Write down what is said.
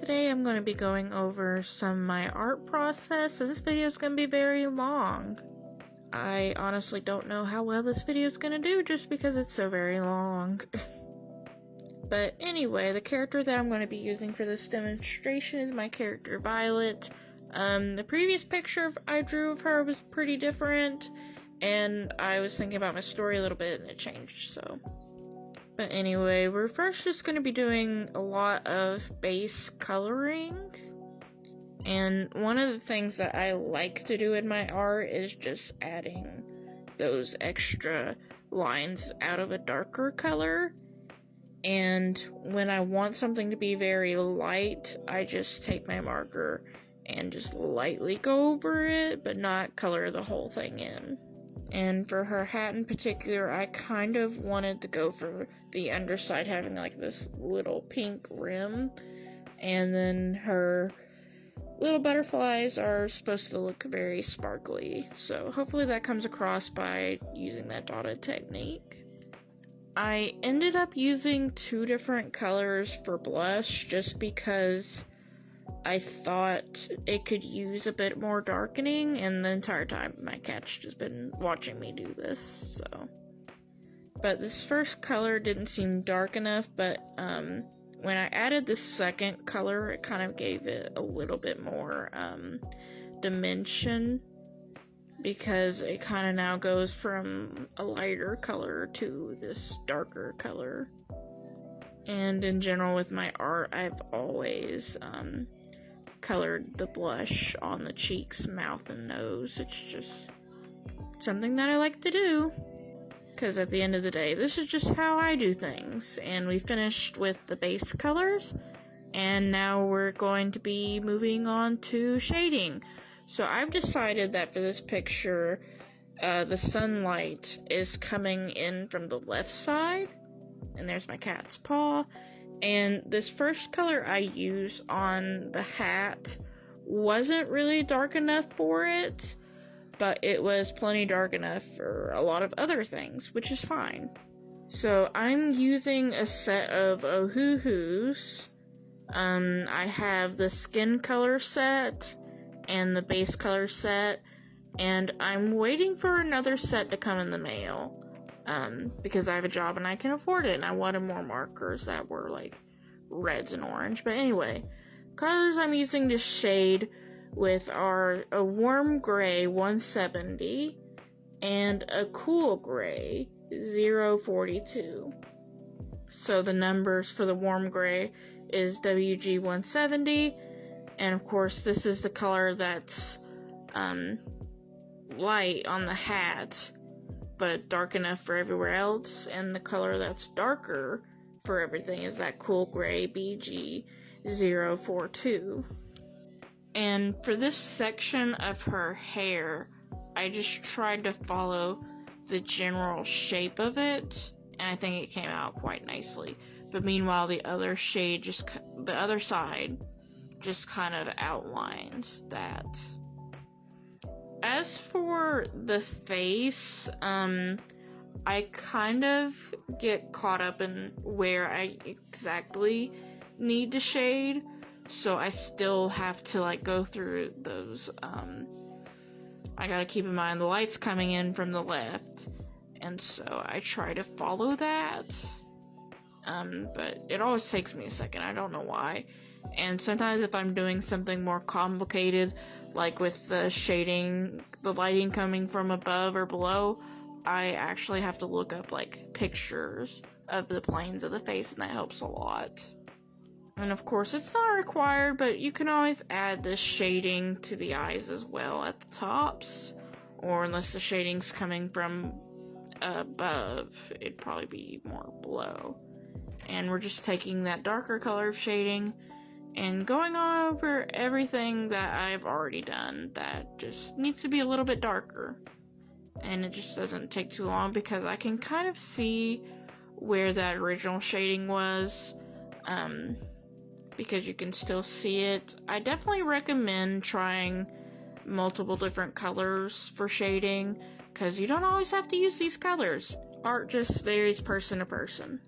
Today I'm going to be going over some of my art process, so this video is going to be very long. I honestly don't know how well this video is going to do just because it's so very long. But anyway, the character that I'm going to be using for this demonstration is my character Violet. The previous picture I drew of her was pretty different, and I was thinking about my story a little bit and it changed, so. But anyway, we're first just going to be doing a lot of base coloring. And one of the things that I like to do in my art is just adding those extra lines out of a darker color. And when I want something to be very light, I just take my marker and just lightly go over it, but not color the whole thing in. And for her hat in particular, I kind of wanted to go for the underside having like this little pink rim, and then her little butterflies are supposed to look very sparkly, so hopefully that comes across by using that dotted technique. I ended up using 2 different colors for blush just because I thought it could use a bit more darkening, and the entire time my cat's just been watching me do this, so. But this first color didn't seem dark enough, but when I added the second color, it kind of gave it a little bit more dimension, because it kind of now goes from a lighter color to this darker color. And in general with my art, I've always colored the blush on the cheeks, mouth, and nose. It's just something that I like to do, because at the end of the day, this is just how I do things. And we finished with the base colors, and now we're going to be moving on to shading. So I've decided that for this picture, the sunlight is coming in from the left side, and there's my cat's paw. And this first color I use on the hat wasn't really dark enough for it, but it was plenty dark enough for a lot of other things, which is fine. So I'm using a set of Ohuhus. I have the skin color set and the base color set, and I'm waiting for another set to come in the mail. Because I have a job and I can afford it, and I wanted more markers that were like reds and orange. But anyway, colors I'm using to shade with are a warm gray 170 and a cool gray 042. So the numbers for the warm gray is WG 170, and of course this is the color that's light on the hat but dark enough for everywhere else, and the color that's darker for everything is that cool gray BG 042. And for this section of her hair, I just tried to follow the general shape of it, and I think it came out quite nicely. But meanwhile, the other side just kind of outlines that. As for the face, I kind of get caught up in where I exactly need to shade, so I still have to like go through those. I gotta keep in mind the light's coming in from the left, and so I try to follow that, but it always takes me a second. I don't know why. And sometimes if I'm doing something more complicated, like with the shading, the lighting coming from above or below, I actually have to look up like pictures of the planes of the face, and that helps a lot. And of course it's not required, but you can always add this shading to the eyes as well at the tops, or unless the shading's coming from above, it'd probably be more below. And we're just taking that darker color of shading and going over everything that I've already done that just needs to be a little bit darker. And it just doesn't take too long because I can kind of see where that original shading was, because you can still see it. I definitely recommend trying multiple different colors for shading, because you don't always have to use these colors. Art just varies person to person.